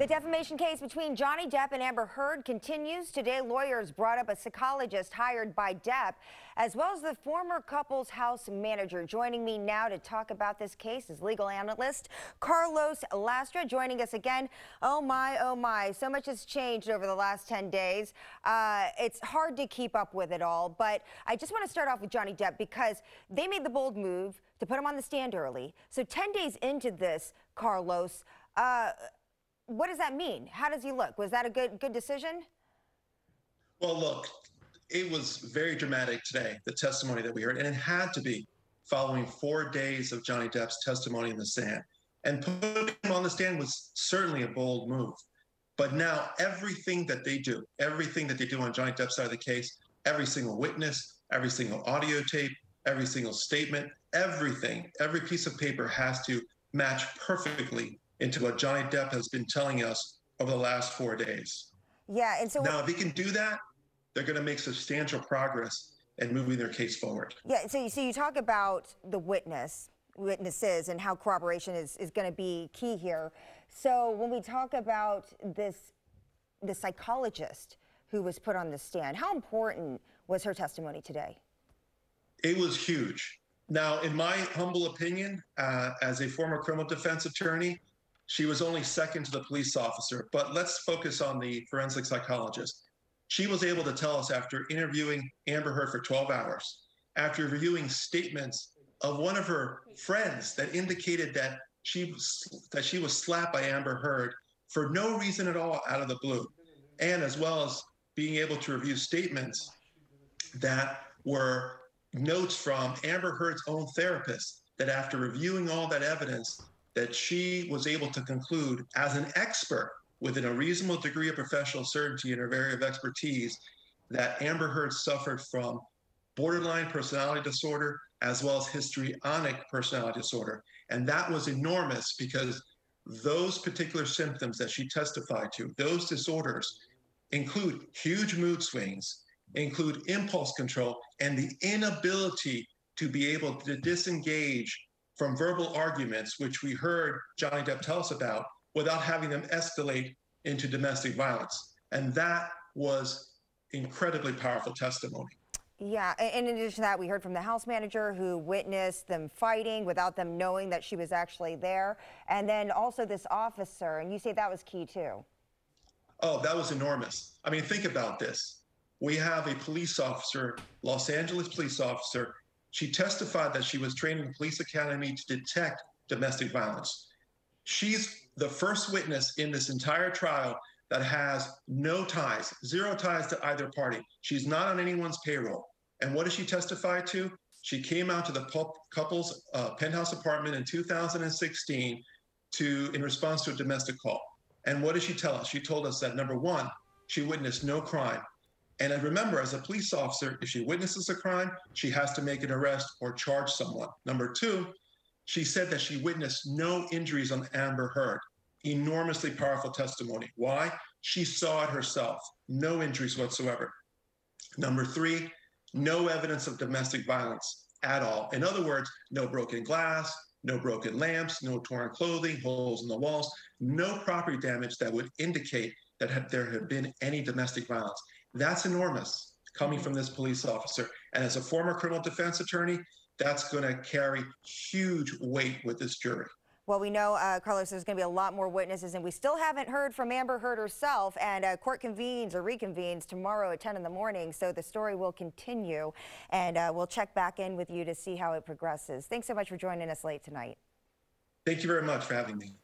The defamation case between Johnny Depp and Amber Heard continues. Today, lawyers brought up a psychologist hired by Depp, as well as the former couple's house manager. Joining me now to talk about this case is legal analyst Carlos Lastra, joining us again. Oh my, so much has changed over the last 10 days. It's hard to keep up with it all, but I just want to start off with Johnny Depp because they made the bold move to put him on the stand early. So 10 days into this, Carlos, what does that mean? How does he look? Was that a good decision? Well, look, it was very dramatic today, the testimony that we heard, and it had to be following 4 days of Johnny Depp's testimony in the stand. And putting him on the stand was certainly a bold move. But now everything that they do on Johnny Depp's side of the case, every single witness, every single audio tape, every single statement, everything, every piece of paper has to match perfectly into what Johnny Depp has been telling us over the last 4 days. Yeah, and so now if he can do that, they're going to make substantial progress in moving their case forward. Yeah, so you talk about the witnesses and how corroboration is going to be key here. So when we talk about the psychologist who was put on the stand, how important was her testimony today? It was huge. Now, in my humble opinion, as a former criminal defense attorney, she was only second to the police officer, but let's focus on the forensic psychologist. She was able to tell us after interviewing Amber Heard for 12 hours, after reviewing statements of one of her friends that indicated that she was slapped by Amber Heard for no reason at all out of the blue, and as well as being able to review statements that were notes from Amber Heard's own therapist, that after reviewing all that evidence, that she was able to conclude as an expert within a reasonable degree of professional certainty in her area of expertise that Amber Heard suffered from borderline personality disorder as well as histrionic personality disorder. And that was enormous because those particular symptoms that she testified to, those disorders, include huge mood swings, include impulse control, and the inability to be able to disengage from verbal arguments, which we heard Johnny Depp tell us about, without having them escalate into domestic violence. And that was incredibly powerful testimony. Yeah, and in addition to that, we heard from the house manager who witnessed them fighting without them knowing that she was actually there. And then also this officer, and you say that was key too. Oh, that was enormous. I mean, think about this. We have a police officer, Los Angeles police officer. She testified that she was trained in the police academy to detect domestic violence. She's the first witness in this entire trial that has no ties, zero ties to either party. She's not on anyone's payroll. And what did she testify to? She came out to the couple's penthouse apartment in 2016 in response to a domestic call. And what did she tell us? She told us that, number one, she witnessed no crime. And remember, as a police officer, if she witnesses a crime, she has to make an arrest or charge someone. Number two, she said that she witnessed no injuries on Amber Heard. Enormously powerful testimony. Why? She saw it herself. No injuries whatsoever. Number three, no evidence of domestic violence at all. In other words, no broken glass, no broken lamps, no torn clothing, holes in the walls, no property damage that would indicate that there had been any domestic violence. That's enormous coming from this police officer. And as a former criminal defense attorney, that's going to carry huge weight with this jury. Well, we know, Carlos, there's going to be a lot more witnesses, and we still haven't heard from Amber Heard herself. And court convenes or reconvenes tomorrow at 10 in the morning. So the story will continue, and we'll check back in with you to see how it progresses. Thanks so much for joining us late tonight. Thank you very much for having me.